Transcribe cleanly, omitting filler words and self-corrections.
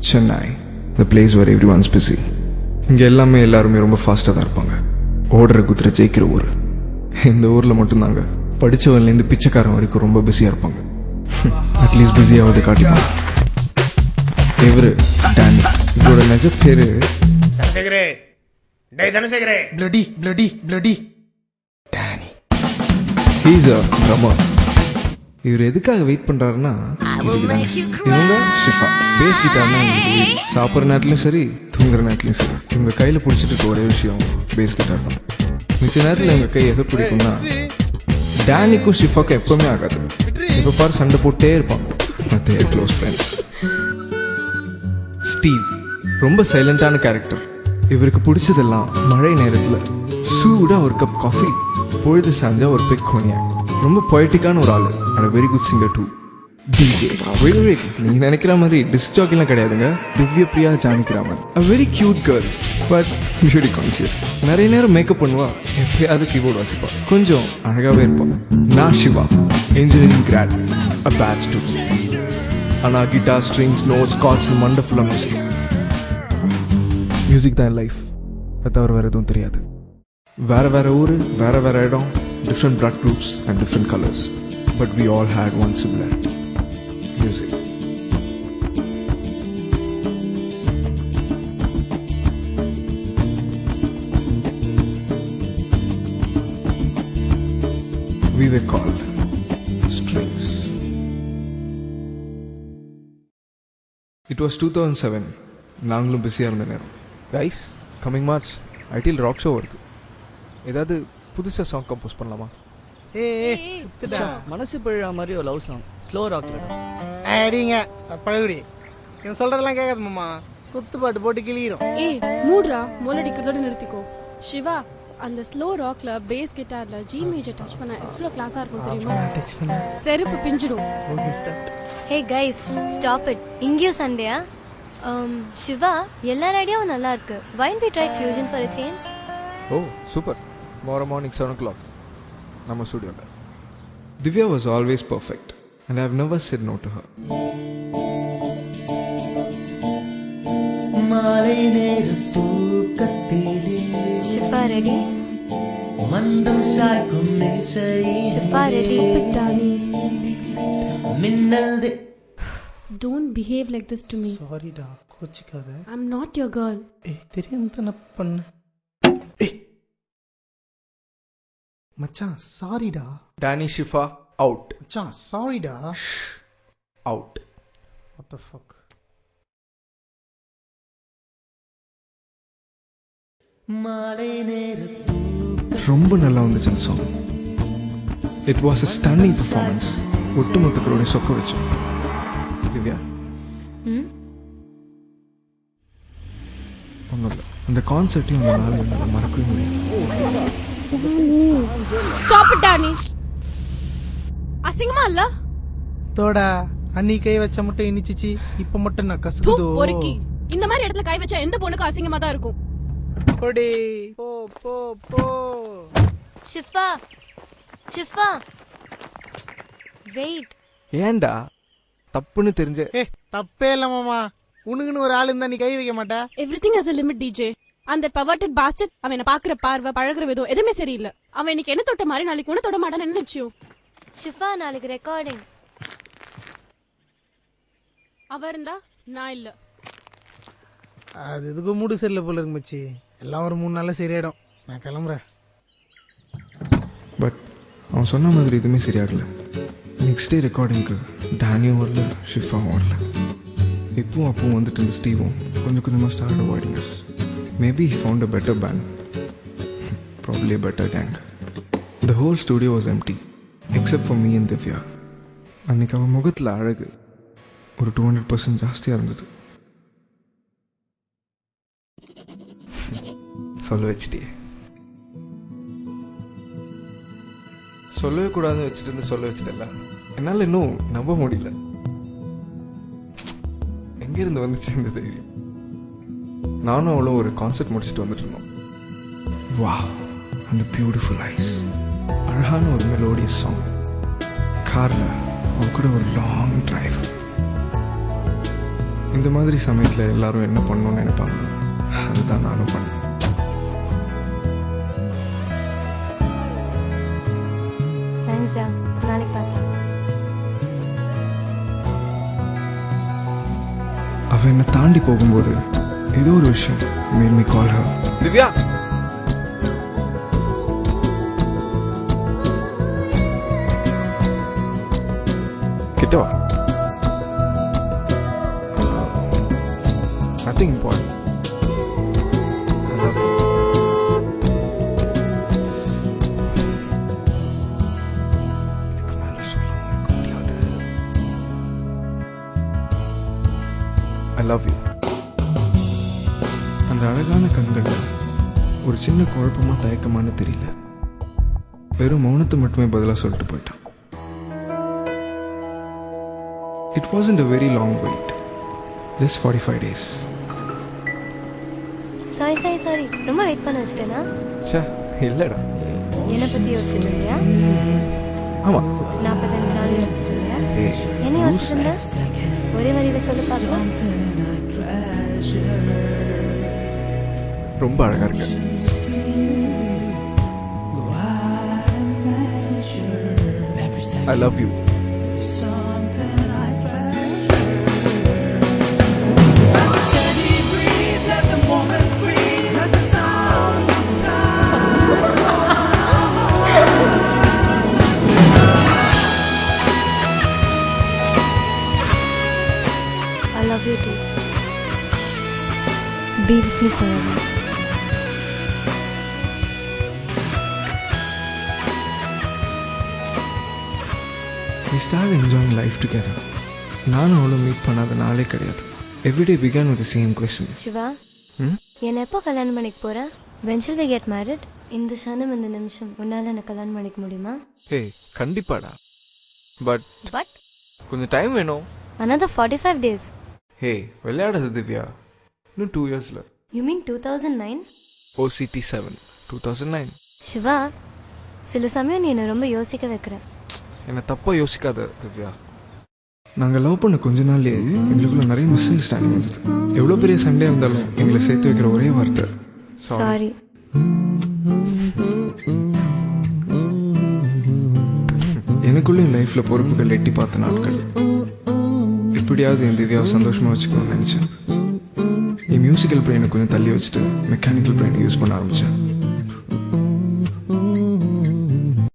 Chennai, the place where everyone's busy. இங்கே எல்லாருமே ரொம்ப ஃபாஸ்ட்டாக தான் இருப்பாங்க. ஓடுற குதிரை ஜெயிக்கிற ஊர். இந்த ஊரில் மட்டும்தாங்க படித்தவன்லேருந்து பிச்சைக்காரன் வரைக்கும் ரொம்ப பிஸியாக இருப்பாங்க. அட்லீஸ்ட் பிஸியாவது காட்டிப்பாங்க. இவர் டேனி. இவரோட நிஜ பேர் டேனி. He's a drummer. இவர் எதுக்காக வெயிட் பண்றாருன்னா, இவங்க ஷிஃபா. பேஸ் கிட்டார்னா சாப்பிட்ற நேரத்துலையும் சரி, தூங்குற நேரத்துலையும் சரி, இவங்க கையில் பிடிச்சிட்டு இருக்க ஒரே விஷயம் பேஸ் கிட்டார் தான். மிச்ச நேரத்தில் இவங்க கை எதை பிடிக்கும்னா, டேனிக்கும் ஷிஃபாக்கும் எப்பவுமே ஆகாது. இப்போ பாரு சண்டை போட்டே இருப்பாங்க. மற்ற க்ளோஸ் ஃப்ரெண்ட்ஸ். ஸ்டீவ் ரொம்ப சைலண்டான கேரக்டர். இவருக்கு பிடிச்சதெல்லாம் மழை நேரத்தில் சூடாக ஒரு கப் காஃபி, பொழுது சாஞ்சா ஒரு பிக் கோனியாக். ரொம்ப பொயட்டிக்கான ஒரு ஆள். And very good singer too. DJ. நீங்க நினைக்கிற மாதிரி டிஸ்க் ஜாக்கிலாம் கிடையாதுங்க. Divya Priya Janakiraman. A very cute girl but beauty conscious. நிறைய நேரம் மேக்கப் பண்ணுவா, எப்பயாவது கீபோர்ட் வாசிப்பா, கொஞ்சம் அழகாவே இருப்பான். நான் சிவா, இன்ஜினியரிங் கிராட், அ பேட்ச் டூ. ஆனால் கிட்டார், ஸ்ட்ரிங்ஸ், நோட்ஸ், கார்ட்ஸ் மண்டை ஃபுல்லாக மியூசிக் தான் லைஃப். அதை தவிர வேறு எதுவும் தெரியாது. வேற ஊர், வேற இடம், different blood groups and different colors, but we all had one similarity: music. We were called strings. It was 2007. நாங்களும் பிஸியாக இருந்த நேரம். Guys, coming March ITL rock show வருது. ஏதாவது புதுசாக சாங் கம்போஸ் பண்ணலாமா? மனசு பழா மாதிரி ஒரு லவ் சாங், ஸ்லோ ராக்ல. அடிங்க பழகுடி, நான் சொல்றதெல்லாம் கேட்காது மாமா. குத்துப்பாட்டு போட்டு கிளியிரும். மூட்ரா, மோலடிக்கிறதோட நிறுத்திக்கோ. சிவா, அந்த ஸ்லோ ராக்ல பேஸ் கிட்டார்ல ஜி மேஜர் டச் பண்ணா எவ்வளவு கிளாஸா இருக்கும் தெரியுமா? செருப்பு பிஞ்சிரும். Hey guys, stop it. இங்கேயும் சண்டேயா? சிவா, எல்லார் ஐடியாவும் நல்லா இருக்கு. Why don't we try fusion for a change? Oh, super. Tomorrow morning 7 o'clock. நம்ம ஸ்டுடியோல. Divya was always perfect and I have never said no to her. மாலை நேர தூக்கத்திலே Shifa ready? மந்தம் சாய்க்கும் இசையே Shifa ready? மின்னல். Don't behave like this to me. Sorry டா, கோச்சிக்காத. I'm not your girl. தெரியும் தான பண்ண. மச்சான் சாரிடா. Danny, Shifa out. மச்சான் சாரிடா. Out. What the fuck? மாலை நேர ரொம்ப நல்லா வந்துச்சு அந்த song. It was a stunning performance. ஒட்டுமொத்தக்களோட சொக்க வச்சு. திவ்யா, ஒன்றும் இல்லை, அந்த கான்சர்ட்டையும் அந்த நாள் என்னால் மறக்கவே முடியாது. Stop it, Danny. அசிங்கமா இல்ல? தோடா, அன்னி கை வச்ச மட்டும் இனிச்சிச்சு, இப்ப மட்டும் நான் கசுகுதோ. பொறுக்கி. இந்த மாதிரி இடத்துல கை வச்சா எந்த பொண்ணுக்கு அசிங்கமா தான் இருக்கும். போடி, போ போ போ. Shifa, Shifa, wait. ஏண்டா தப்புன்னு தெரிஞ்ச? தப்பே இல்ல மாமா. உனக்குன்னு ஒரு ஆள் இருந்தா நீ கை வைக்க மாட்டா? Everything has a limit, DJ. அந்த perverted bastard அவனை பாக்குற பார்வை, பழகுற விதம் எதுவுமே சரியில்லை. அவன் இன்னைக்கு என்ன தொட்ட மாதிரி நாளைக்கு ஒண்ணு தொட மாட்டான்னு என்ன நிச்சயம்? Shifa, நாளைக்கு ரெக்கார்டிங். அவ இருந்தா நான் இல்ல. அது எதுக்கு மூடு சரியில்லை போல இருக்கு மச்சி. எல்லாம் ஒரு 3 நாள்ல சரியாயிடும். நான் கிளம்புறேன். பட் அவன் சொன்ன மாதிரி எதுவுமே சரியாகல. நெக்ஸ்ட் டே ரெக்கார்டிங்க்கு டேனியும் வரல, ஷிஃபாவும் வரல. இப்பவும் அப்பவும் வந்துட்டு இருந்த ஸ்டீவும் கொஞ்சம் கொஞ்சமாக start avoiding us. Maybe he found a better band. Probably a better gang. The whole studio was empty except for me and Divya. அன்னைக்கு அவன் முகத்தில் அழகு ஒரு 200% ஜாஸ்தியாக இருந்தது. சொல்ல வச்சுட்டே. சொல்லவே கூடாதுன்னு வச்சுட்டு இருந்து சொல்ல வச்சுட்டல. என்னால் இன்னும் நம்ப முடியல. எங்கேருந்து வந்துச்சு இந்த தைரியம்? நானும் அவ்வளோ ஒரு கான்சர்ட் முடிச்சுட்டு வந்துட்டு இருந்தோம். வா, அந்த பியூட்டிஃபுல் ஐஸ், அழகான ஒரு மெலோடியஸ் சாங், காரில் அவ கூட ஒரு லாங் டிரைவ். இந்த மாதிரி சமயத்தில் எல்லாரும் என்ன பண்ணணும்னு நினைப்பாங்க, அதுதான் நானும் பண்ணேன். தேங்க்ஸ்டா, நாளைக்கு பார்க்கலாம். அவ என்னை தாண்டி போகும்போது ஏதோ ஒரு விஷயம் made me call her. Divya, கிட்ட வா. Nothing important. I love you. இதுக்கு மேல சொல்லாம இருக்க முடியாது. I love you. அந்த அழகான கண்கள்ல ஒரு சின்ன குழப்பமா தயக்கமானு தெரியல, வெறும் மௌனத்தை மட்டுமே பதிலாக சொல்லிட்டு போயிட்டான். It wasn't a very long wait, just 45 days. Sorry ரொம்ப வெயிட் பண்ண வச்சிட்டேனா? ச்சே, இல்லடா. என்னை பற்றி யோசிச்சுட்டு இருந்தியா? ஆமாம். 45 நாள் யோசிச்சுட்டு இருந்தியா? என்ன யோசிச்சுட்டு இருந்த? ஒரே வரியில சொல்லி பார்க்கலாம். ரொம்ப அழகா இருக்கு. I love you. I love you too. Be with me forever. We started enjoying life together. நானும் அவளும் மீட் பண்ணாத நாளே கிடையாது. Every day began with the same questions. Siva, என்னை எப்போ கல்யாணம் பண்ணிக்க போற? When shall we get married? இந்த சனம் இந்த நிமிஷம் உன்னால என்ன கல்யாணம் பண்ணிக்க முடியுமா? Hey, கண்டிப்பாடா. But கொஞ்சம் டைம் வேணும். Another 45 days. Hey, விளையாடாத திவ்யா. இன்னும் 2 yearsல. You mean 2009? OCT 7 2009. சிவா, சில சமயம் நீ என்னை ரொம்ப யோசிக்க வைக்கிற. என்னை தப்பாக யோசிக்காத திவ்யா. நாங்கள் லவ் பண்ண கொஞ்ச நாள்லேயே எங்களுக்குள்ள நிறைய மிஸ் அண்டர்ஸ்டாண்டிங் வந்தது. எவ்வளோ பெரிய சண்டே இருந்தாலும் எங்களை சேர்த்து வைக்கிற ஒரே வார்த்தை சாரி. எனக்குள்ளேயும் லைஃப்பில் பொறுப்புகள் எட்டி பார்த்த நாட்கள். எப்படியாவது என் திவ்யாவை சந்தோஷமாக வச்சுக்கணும்னு நினச்சேன். என் மியூசிக்கல் பிரெயினை கொஞ்சம் தள்ளி வச்சுட்டு மெக்கானிக்கல் பிரெயினை யூஸ் பண்ண ஆரம்பித்தேன்.